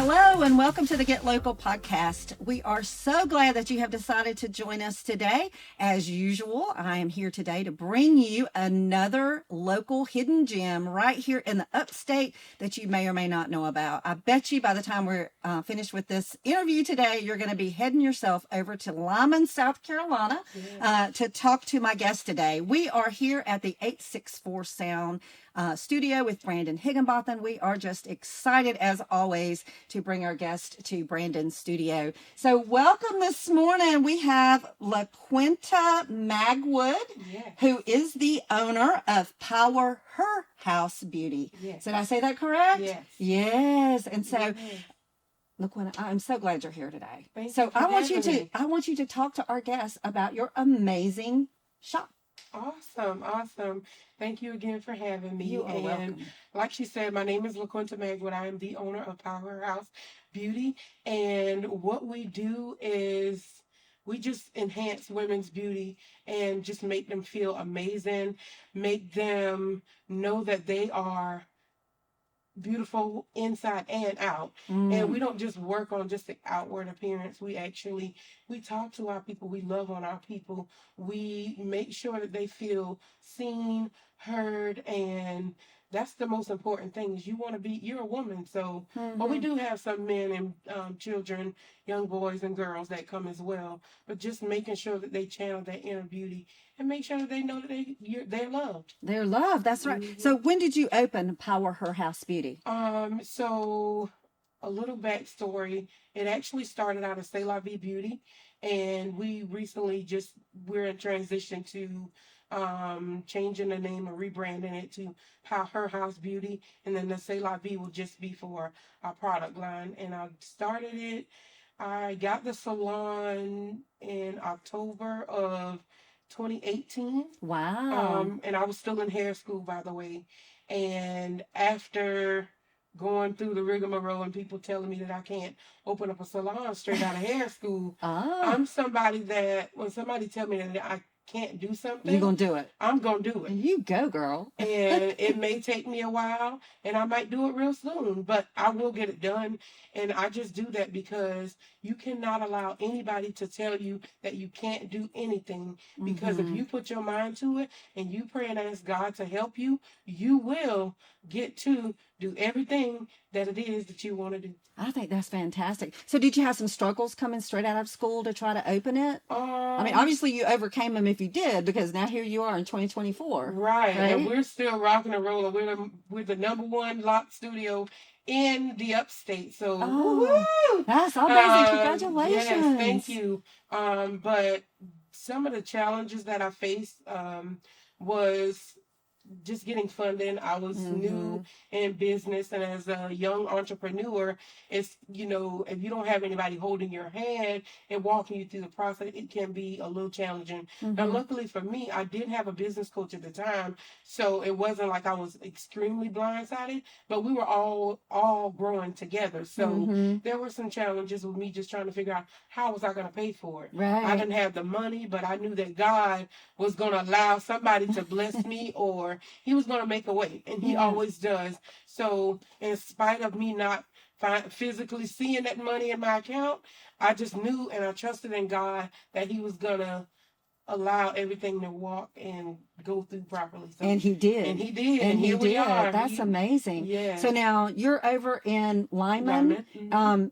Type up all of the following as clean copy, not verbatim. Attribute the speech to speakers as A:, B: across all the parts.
A: Hello and welcome to the Get Local podcast. We are so glad that you have decided to join us today. As usual, I am here today to bring you another local hidden gem right here in the upstate that you may or may not know about. I bet you by the time we're finished with this interview today, you're going to be heading yourself over to Lyman, South Carolina to talk to my guest today. We are here at the 864 Sound studio with Brandon Higginbotham. We are just excited as always to bring our guest to Brandon's studio. So welcome this morning. We have LaQuinta Magwood, who is the owner of Poweher House Beauty. Yes. Did I say that correct?
B: Yes.
A: Yes. And so LaQuinta, I'm so glad you're here today. I want you to talk to our guests about your amazing shop.
B: Awesome. Thank you again for having me.
A: You are welcome.
B: Like she said, my name is LaQuinta Magwood. I am the owner of Poweher House Beauty. And what we do is we just enhance women's beauty and just make them feel amazing, make them know that they are beautiful inside and out. And we don't just work on just the outward appearance. We talk to our people. We love on our people. We make sure that they feel seen, heard, and that's the most important thing. Is you're a woman. So but we do have some men and children, young boys and girls that come as well, but just making sure that they channel their inner beauty and make sure that they know that they're loved.
A: They're loved. That's right. So when did you open Poweher House Beauty?
B: So a little backstory. It actually started out as C'est La Vie Beauty, and we recently we're in transition to changing the name and rebranding it to Poweher House Beauty, and then the C'est La Vie will just be for our product line. And I started it. I got the salon in October of 2018.
A: Wow.
B: And I was still in hair school, by the way. And after going through the rigmarole and people telling me that I can't open up a salon straight out of hair school, I'm somebody that when somebody tell me that I can't do something,
A: you're gonna do it.
B: I'm gonna do it.
A: You go, girl.
B: And it may take me a while, and I might do it real soon, but I will get it done. And I just do that because you cannot allow anybody to tell you that you can't do anything. Because if you put your mind to it and you pray and ask God to help you, you will get to do everything that it is that you want to do.
A: I think that's fantastic. So did you have some struggles coming straight out of school to try to open it? I mean, obviously you overcame them if you did, because now here you are in 2024.
B: Right? And we're still rocking and rolling. We're the #1 lock studio in the upstate. So
A: that's amazing. Congratulations.
B: Yes, thank you. But some of the challenges that I faced was just getting funding. I was new in business, and as a young entrepreneur, it's, if you don't have anybody holding your hand and walking you through the process, it can be a little challenging. Now, luckily for me, I did have a business coach at the time, so it wasn't like I was extremely blindsided, but we were all growing together. So there were some challenges with me just trying to figure out how was I going to pay for it.
A: Right.
B: I didn't have the money, but I knew that God was going to allow somebody to bless me, or he was going to make a way, and he always does. So in spite of me not physically seeing that money in my account, I just knew and I trusted in God that he was going to allow everything to walk and go through properly. So,
A: and he did.
B: And here we are.
A: That's amazing.
B: Yeah.
A: So now you're over in Lyman.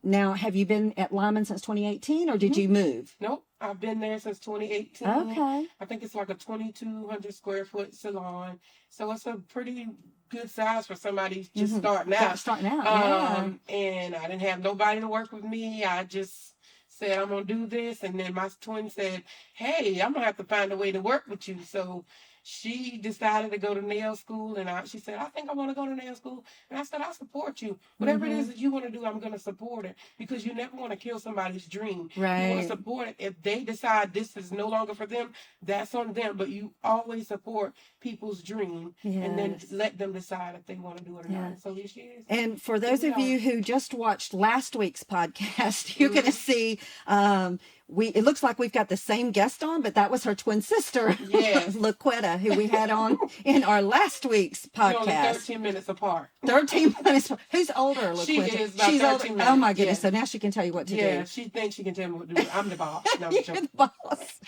A: Now, have you been at Lyman since 2018, or did you move?
B: Nope. I've been there since 2018.
A: Okay.
B: I think it's like a 2,200 square foot salon. So it's a pretty good size for somebody just starting out. And I didn't have nobody to work with me. I just said, I'm going to do this. And then my twin said, hey, I'm going to have to find a way to work with you. So she decided to go to nail school, and she said, I think I want to go to nail school. And I said, I support you. Whatever it is that you want to do, I'm going to support it, because you never want to kill somebody's dream.
A: Right.
B: You want to support it. If they decide this is no longer for them, that's on them. But you always support people's dream, and then let them decide if they want to do it or not. So here she is.
A: And for those of you who just watched last week's podcast, you're going to see it looks like we've got the same guest on, but that was her twin sister,
B: Yes.
A: LaQuinta, who we had on in our last week's
B: We're only
A: podcast.
B: 13 minutes apart.
A: 13 minutes. Who's older, LaQuinta?
B: She is about
A: She's
B: 13
A: older.
B: minutes.
A: Oh my goodness!
B: Yeah.
A: So now she can tell you what to
B: Yeah,
A: do.
B: she thinks she can tell me what to do. I'm the boss. No, I'm
A: You're
B: joking.
A: the boss.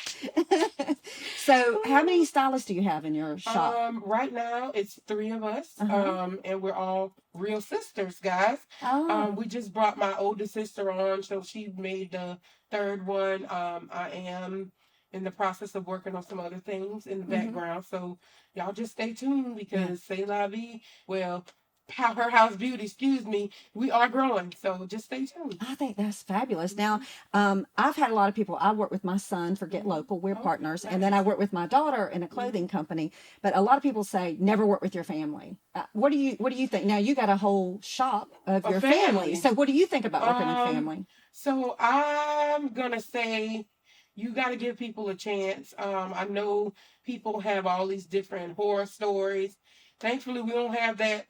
A: So, how many stylists do you have in your shop?
B: Right now it's 3 of us.
A: Uh-huh.
B: And we're all real sisters, guys.
A: Oh,
B: We just brought my older sister on, so she made the 3rd one. I am in the process of working on some other things in the background, so y'all just stay tuned because say la vie. Well, Powerhouse Beauty, excuse me, we are growing, so just stay tuned.
A: I think that's fabulous. Now, I've had a lot of people. I work with my son for Get Local. We're partners, and then I work with my daughter in a clothing company. But a lot of people say never work with your family. What do you think? Now you got a whole shop of your family. So what do you think about working with family?
B: So I'm gonna say you got to give people a chance. I know people have all these different horror stories. Thankfully, we don't have that.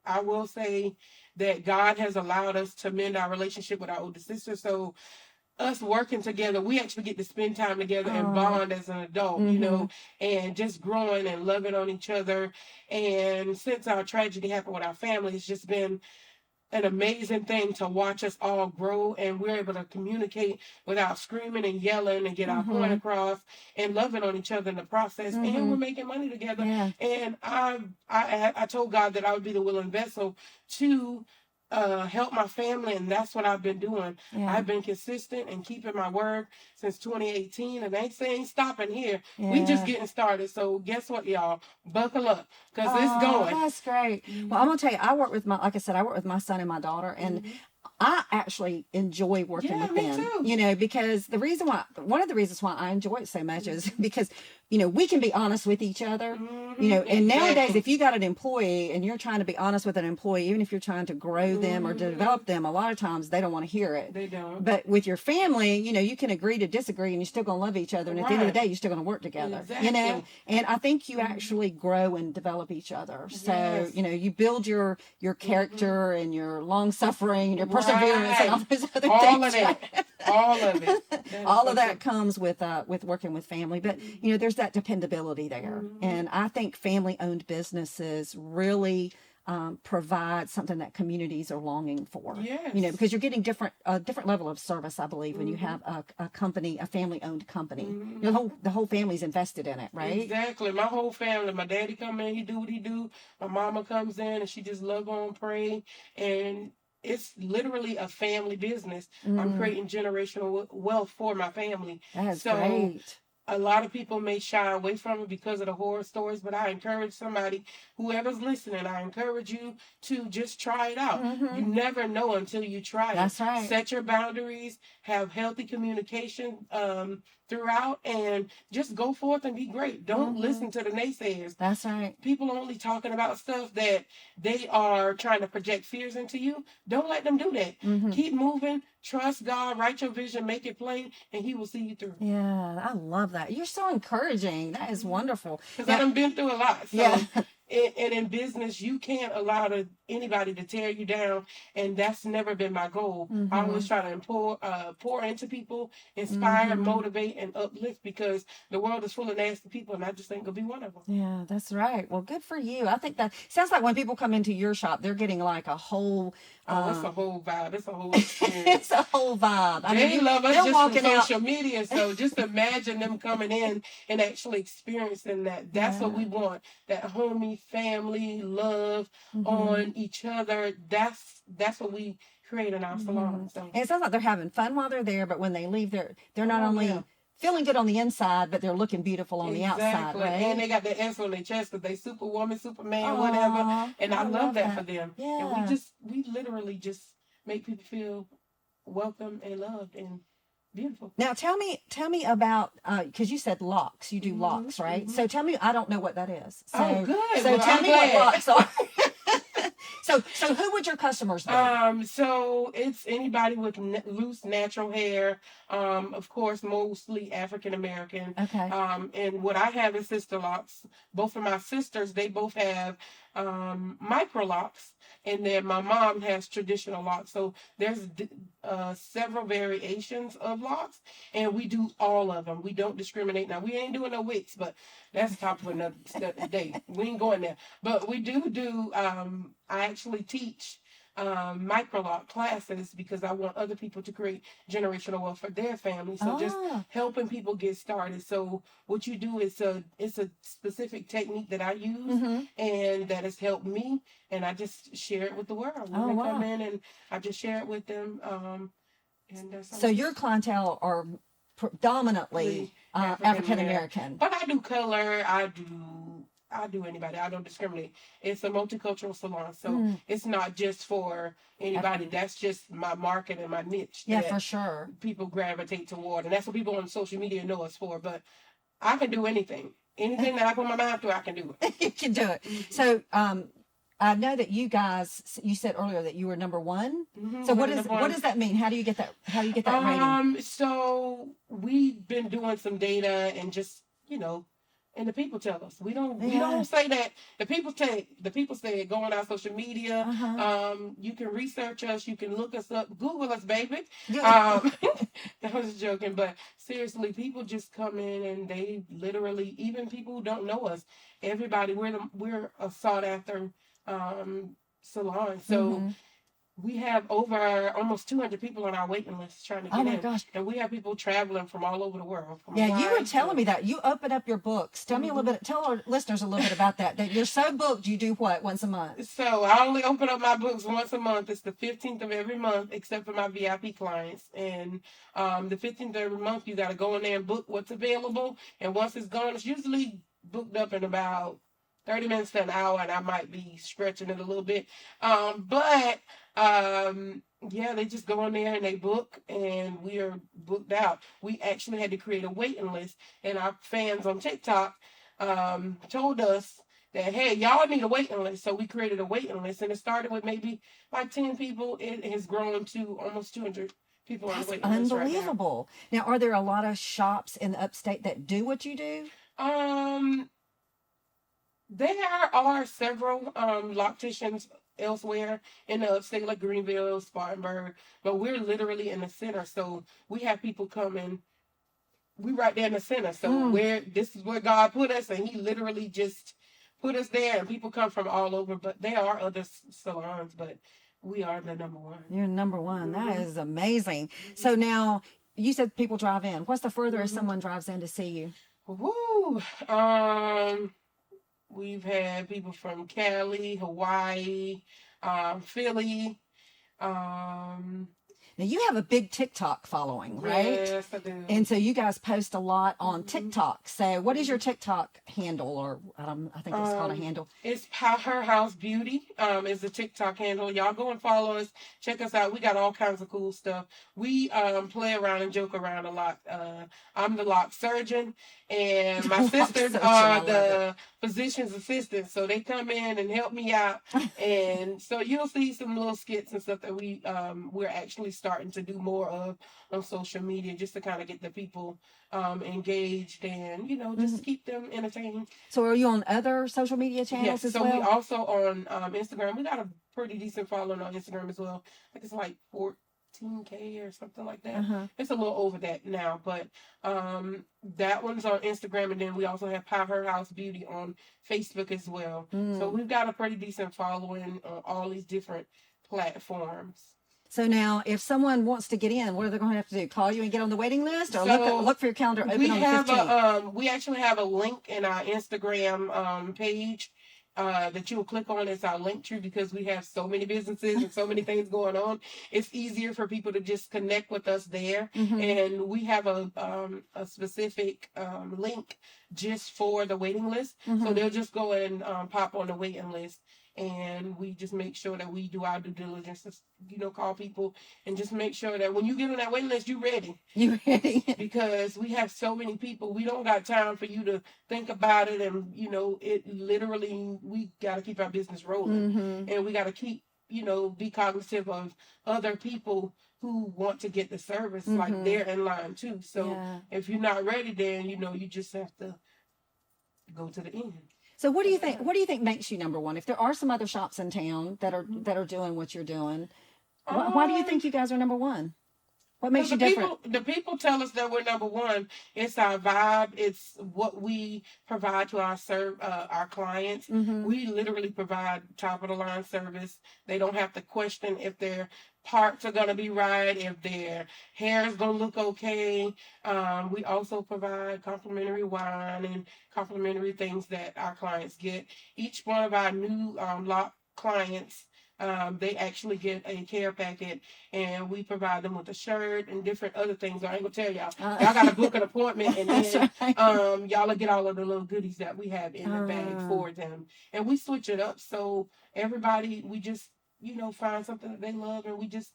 B: I will say that God has allowed us to mend our relationship with our older sister. So us working together, we actually get to spend time together and bond as an adult, and just growing and loving on each other. And since our tragedy happened with our family, it's just been an amazing thing to watch us all grow, and we're able to communicate without screaming and yelling and get our point across and loving on each other in the process. And we're making money together.
A: Yeah.
B: And I told God that I would be the willing vessel to help my family, and that's what I've been doing.
A: Yeah.
B: I've been consistent and keeping my word since 2018, and they ain't stopping here.
A: Yeah.
B: We just getting started. So guess what, y'all? Buckle up, because it's going.
A: That's great. Well, I'm gonna tell you, I work with like I said, I work with my son and my daughter, and I actually enjoy working with
B: me
A: them,
B: too.
A: because one of the reasons why I enjoy it so much is because, we can be honest with each other, and nowadays, if you got an employee and you're trying to be honest with an employee, even if you're trying to grow them or develop them, a lot of times they don't want to hear it.
B: They don't.
A: But with your family, you can agree to disagree and you're still going to love each other. And at the end of the day, you're still going to work together,
B: Exactly.
A: and I think you actually grow and develop each other. So,
B: Yes.
A: you build your character and your long suffering and your perseverance and all those other
B: all
A: things.
B: of that. All of it.
A: All of that comes with working with family. But, there's that dependability there. And I think family-owned businesses really provide something that communities are longing for.
B: Yes.
A: Because you're getting a different level of service, I believe, when you have a company, a family-owned company. The whole family's invested in it, right?
B: Exactly. My whole family. My daddy come in, he do what he do. My mama comes in and she just love on, pray, and it's literally a family business. I'm creating generational wealth for my family.
A: That's great.
B: A lot of people may shy away from it because of the horror stories, but I encourage somebody, whoever's listening, I encourage you to just try it out. You never know until you try it.
A: That's right.
B: Set your boundaries, have healthy communication throughout, and just go forth and be great. Don't listen to the naysayers.
A: That's right.
B: People only talking about stuff that they are trying to project fears into you. Don't let them do that. Keep moving. Trust God. Write your vision. Make it plain, and He will see you through.
A: Yeah, I love that. You're so encouraging. That is wonderful.
B: Because I've been through a lot. So,
A: yeah.
B: And in business, you can't allow anybody to tear you down, and that's never been my goal. I always try to pour into people, inspire, motivate, and uplift, because the world is full of nasty people, and I just ain't gonna be one of them.
A: Yeah, that's right. Well, good for you. I think that sounds like when people come into your shop, they're getting like a whole.
B: It's a whole vibe. It's a whole experience.
A: It's a whole vibe.
B: They love us just from social media, so just imagine them coming in and actually experiencing that. That's what we want. That homey family love on each other. That's what we create in our salon. So.
A: And it sounds like they're having fun while they're there, but when they leave, they're not only feeling good on the inside, but they're looking beautiful on the outside, right?
B: And they got the S on their chest because they Superwoman, Superman, whatever. And I love that for them.
A: Yeah.
B: And we literally just make people feel welcome and loved and beautiful.
A: Now tell me about because you said locks. You do locks, right? So tell me, I don't know what that is. So,
B: good.
A: So tell me what locks are. So who would your customers be?
B: So it's anybody with loose natural hair. Of course, mostly African American.
A: Okay.
B: And what I have is sister locks. Both of my sisters, they both have micro locks, and then my mom has traditional locks. So there's several variations of locks, and we do all of them. We don't discriminate. Now we ain't doing no wigs, but that's the topic for another day. We ain't going there. But we do. I actually teach micro lock classes because I want other people to create generational wealth for their family. So just helping people get started. So what you do is it's a specific technique that I use and that has helped me, and I just share it with the world. Women come in and I just share it with them.
A: So your clientele are predominantly African American,
B: but I do color. I do anybody. I don't discriminate. It's a multicultural salon, so it's not just for anybody. That's just my market and my niche.
A: Yeah, for sure.
B: People gravitate toward, and that's what people on social media know us for. But I can do anything. Anything that I put my mind to, I can do it.
A: You can do it. So, I know that you said earlier that you were number one. So what does that mean? How do you get that? How do you get that rating?
B: So we've been doing some data and just, and the people tell us. We don't say that. The people say it. Go on our social media. You can research us. You can look us up. Google us, baby. I was joking, but seriously, people just come in and they literally, even people who don't know us, everybody, we're a sought after salon. So we have over almost 200 people on our waiting list trying to get in. Oh my gosh. And we have people traveling from all over the world.
A: Yeah, you were telling me that. You open up your books. Tell me a little bit, tell our listeners a little bit about that. That you're so booked, you do what once a month?
B: So I only open up my books once a month. It's the 15th of every month, except for my VIP clients. And the 15th of every month, you got to go in there and book what's available. And once it's gone, it's usually booked up in about 30 minutes to an hour, and I might be stretching it a little bit. Yeah, they just go in there and they book, and we are booked out. We actually had to create a waiting list, and our fans on TikTok told us that, hey, y'all need a waiting list. So we created a waiting list, and it started with maybe like 10 people. It has grown to almost 200 people on the waiting list right now.
A: Unbelievable. Now, are there a lot of shops in the upstate that do what you do?
B: There are several locticians elsewhere in the upstate, like Greenville, Spartanburg, but we're literally in the center. So we have people coming. We right there in the center. So this is where God put us, and He literally just put us there. And people come from all over. But there are other salons, but we are the number one.
A: You're number one. That is amazing. So now you said people drive in. What's the furthest someone drives in to see you?
B: Woo. We've had people from Cali, Hawaii, Philly.
A: Now you have a big TikTok following, right?
B: Yes, I do.
A: And so you guys post a lot on TikTok. So what is your TikTok handle, or I think it's called a handle?
B: It's Powerhouse Beauty. Is the TikTok handle. Y'all go and follow us. Check us out. We got all kinds of cool stuff. We play around and joke around a lot. I'm the lock surgeon, and my sisters are the physician's assistants. So they come in and help me out. And so you'll see some little skits and stuff that we're actually starting to do more of on social media, just to kind of get the people engaged and just keep them entertained.
A: So are you on other social media channels as well?
B: So we also on Instagram. We got a pretty decent following on Instagram as well. I think it's like 14K or something like that. It's a little over that now, but that one's on Instagram, and then we also have Powerhouse Beauty on Facebook as well. So we've got a pretty decent following on all these different platforms.
A: So now, if someone wants to get in, what are they going to have to do? Call you and get on the waiting list, or look for your calendar open on the 15th?
B: We actually have a link in our Instagram page that you'll click on. It's our link tree, because we have so many businesses and so many things going on. It's easier for people to just connect with us there. And we have a specific link just for the waiting list. So they'll just go and pop on the waiting list. And we just make sure that we do our due diligence to, call people and just make sure that when you get on that waiting list, you're ready.
A: You're ready.
B: Because we have so many people. We don't got time for you to think about it. And, it literally, we got to keep our business rolling. And we got to keep, be cognitive of other people who want to get the service. Like they're in line too. So if you're not ready, then, you just have to go to the end.
A: So what do you think? What do you think makes you number one? If there are some other shops in town that are doing what you're doing, why do you
B: Um,
A: think you guys are number one? What
B: Because
A: makes you different?
B: the people tell us that we're number one. It's our vibe. It's what we provide to our clients.
A: Mm-hmm.
B: We literally provide top of the line service. They don't have to question if their parts are gonna be right, if their hair is gonna look okay. We also provide complimentary wine and complimentary things that our clients get. Each one of our new lot clients. They actually get a care packet, and we provide them with a shirt and different other things. I ain't gonna tell y'all. Y'all gotta book an appointment, and
A: That's
B: then
A: right.
B: y'all will get all of the little goodies that we have in the bag
A: Uh,
B: for them, and we switch it up so everybody we just find something that they love, and we just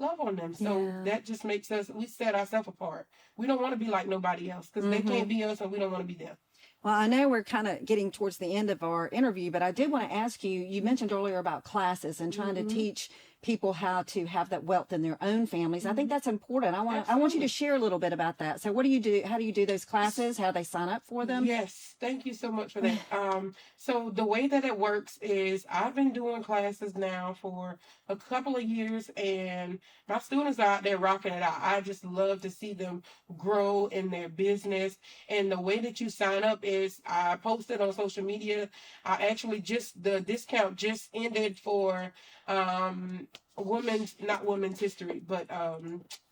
B: love on them. So
A: yeah.
B: that just makes us we set ourselves apart. We don't want to be like nobody else because they
A: Mm-hmm.
B: can't be us, and we don't want to be them.
A: Well, I know we're kind of getting towards the end of our interview, but I did want to ask you, you mentioned earlier about classes and trying to
B: Mm-hmm.
A: teach people how to have that wealth in their own families. I think that's important. I want you to
B: Absolutely.
A: share a little bit about that. So what do you do? How do you do those classes? How do they sign up for them?
B: Yes, thank you so much for that. So the way that it works is I've been doing classes now for a couple of years, and my students are out there rocking it out. I just love to see them grow in their business. And the way that you sign up is I posted on social media. I actually just the discount just ended for women's not women's history, but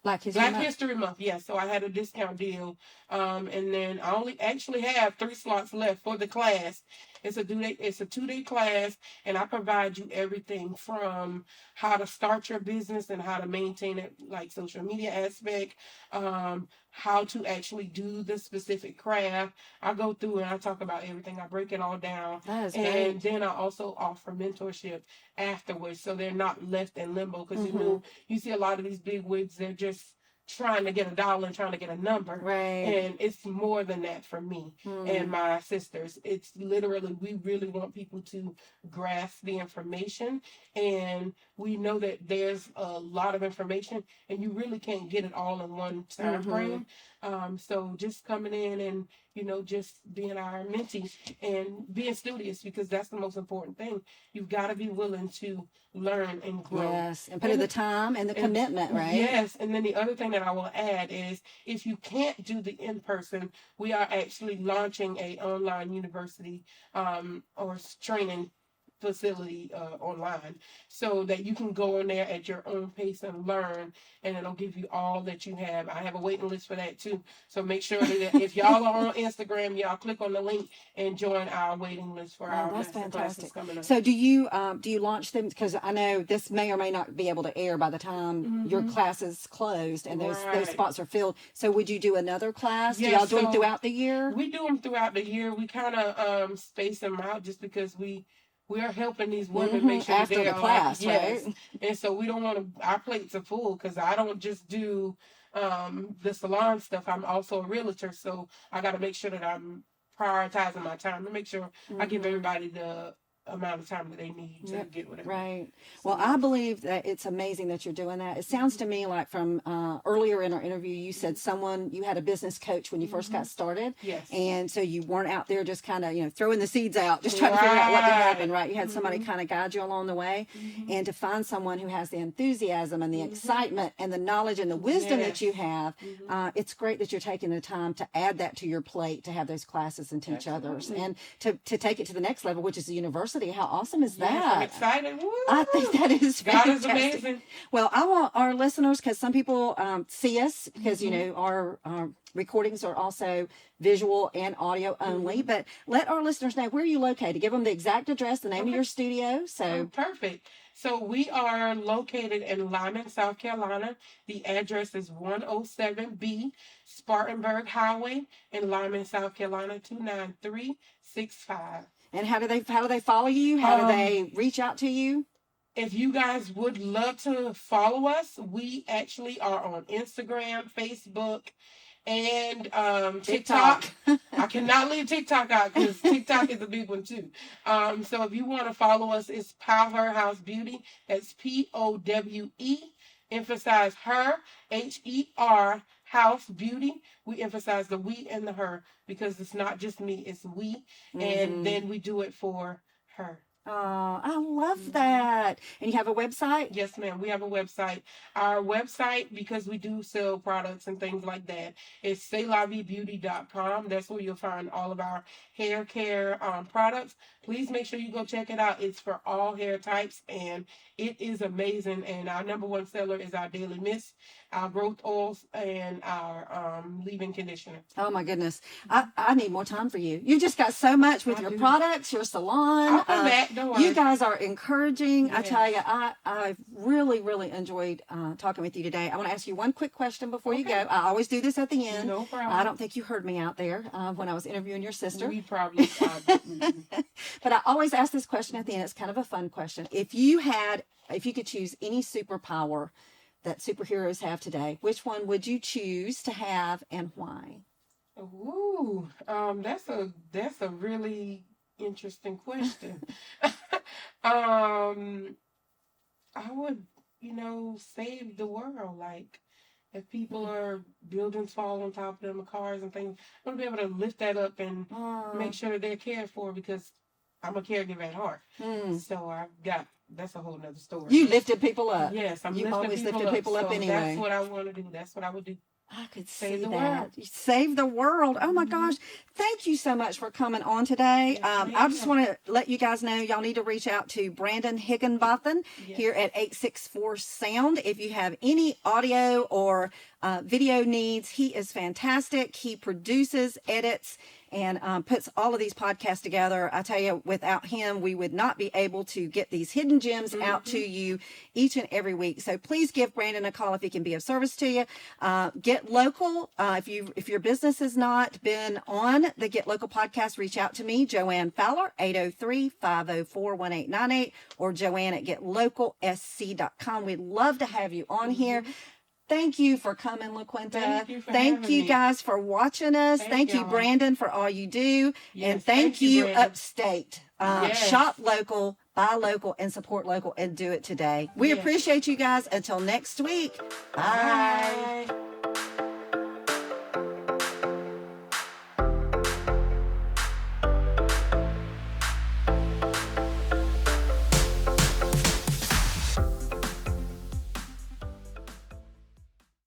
A: Black History
B: Black
A: Month.
B: History Month, yes. So I had a discount deal, and then I only actually have 3 slots left for the class. It's a 2-day class, and I provide you everything from how to start your business and how to maintain it, like social media aspect, how to actually do the specific craft. I go through and I talk about everything. I break it all down,
A: That is
B: and
A: great.
B: then I also offer mentorship afterwards, so they're not left in limbo. Because
A: Mm-hmm.
B: you see a lot of these big wigs, they're just trying to get a dollar and trying to get a number.
A: Right.
B: And it's more than that for me and
A: Mm.
B: my sisters. It's literally, we really want people to grasp the information. And we know that there's a lot of information, and you really can't get it all in one time
A: Mm-hmm.
B: frame. So just coming in and, just being our mentee and being studious, because that's the most important thing. You've got to be willing to learn and grow.
A: Yes. And put in the time and the
B: And
A: commitment, right?
B: yes, and then the other thing that I will add is if you can't do the in person, we are actually launching a online university or training facility online, so that you can go in there at your own pace and learn, and it'll give you all that you have. I have a waiting list for that too, so make sure that if y'all are on Instagram, y'all click on the link and join our waiting list for
A: Oh,
B: our
A: that's
B: master classes
A: fantastic.
B: coming up.
A: So do you launch them? Because I know this may or may not be able to air by the time your class is closed and those
B: Right.
A: spots are filled. So would you do another class? Do
B: Yes,
A: y'all do them
B: so
A: throughout the year?
B: we do them throughout the year. We kind of space them out just because we are helping these women make sure that
A: After
B: they
A: the
B: are like,
A: class,
B: yes,
A: right?
B: and so we don't want to. Our plates are full because I don't just do the salon stuff. I'm also a realtor, so I got to make sure that I'm prioritizing my time to make sure I give everybody the amount of time that they need to
A: Yep.
B: get whatever.
A: Right.
B: So
A: Well, I
B: yes.
A: believe that it's amazing that you're doing that. It sounds to me like from earlier in our interview, you said you had a business coach when you first got started.
B: Yes.
A: And so you weren't out there just kind of, throwing the seeds out, just trying to figure out what to happen, right? You had somebody kind of guide you along the way. And to find someone who has the enthusiasm and the excitement and the knowledge and the wisdom that you have, it's great that you're taking the time to add that to your plate, to have those classes and teach others, and to take it to the next level, which is the university. How awesome is
B: Yes, I'm
A: that?
B: excited. Woo!
A: I think that is
B: God is
A: fantastic.
B: amazing.
A: Well, I want our listeners, because some people see us, because our recordings are also visual and audio only. But let our listeners know, where are you located. Give them the exact address, the name of your studio.
B: Oh,
A: So
B: perfect. So we are located in Lyman, South Carolina. The address is 107B Spartanburg Highway in Lyman, South Carolina, 29365.
A: and how do they follow you? How do they reach out to you?
B: If you guys would love to follow us, we actually are on Instagram, Facebook, and TikTok. I cannot leave TikTok out because TikTok is a big one too. So if you want to follow us, it's Powerhouse Beauty. That's POWE. Emphasize her, HER House Beauty. We emphasize the we and the her because it's not just me, it's we. And then we do it for her.
A: Oh, I love that. And you have a website?
B: Yes, ma'am. We have a website. Our website, because we do sell products and things like that, is cestlavebeauty.com. That's where you'll find all of our hair care products. Please make sure you go check it out. It's for all hair types, and it is amazing. And our number one seller is our Daily Mist, our growth oils, and our leave-in conditioner.
A: Oh my goodness. I need more time for you. You just got so much with your products, your salon.
B: I'll come back. Don't worry.
A: You guys are encouraging.
B: Yes.
A: I tell you, I've really enjoyed talking with you today. I want to ask you one quick question before you go. I always do this at the end.
B: No problem.
A: I don't think you heard me out there when I was interviewing your sister.
B: We probably
A: But I always ask this question at the end. It's kind of a fun question. If you could choose any superpower that superheroes have today, which one would you choose to have and why?
B: Ooh, that's a really interesting question. I would, save the world. Like, if people are buildings fall on top of them, cars and things, I want to be able to lift that up and make sure that they're cared for, because I'm a caregiver at heart. So that's a whole nother story.
A: You lifted people up.
B: Yes,
A: You always lifted people up
B: so
A: anyway.
B: That's what I want to do. That's what I would do.
A: I could
B: Save
A: see
B: the
A: that.
B: world.
A: Save the world. Oh my gosh. Thank you so much for coming on today. I just want to let you guys know, y'all need to reach out to Brandon Higginbotham here at 864 Sound. If you have any audio or video needs, he is fantastic. He produces, edits, and puts all of these podcasts together. I tell you, without him, we would not be able to get these hidden gems out to you each and every week. So please give Brandon a call if he can be of service to you. Get Local. If your business has not been on the Get Local podcast, reach out to me, Joanne Fowler, 803-504-1898, or Joanne at getlocalsc.com. We'd love to have you on here. Thank you for coming, LaQuinta. Thank you guys for watching us. Thank you, Brandon, for all you do. And thank you, Upstate. Shop local, buy local, and support local, and do it today. We appreciate you guys. Until next week. Bye.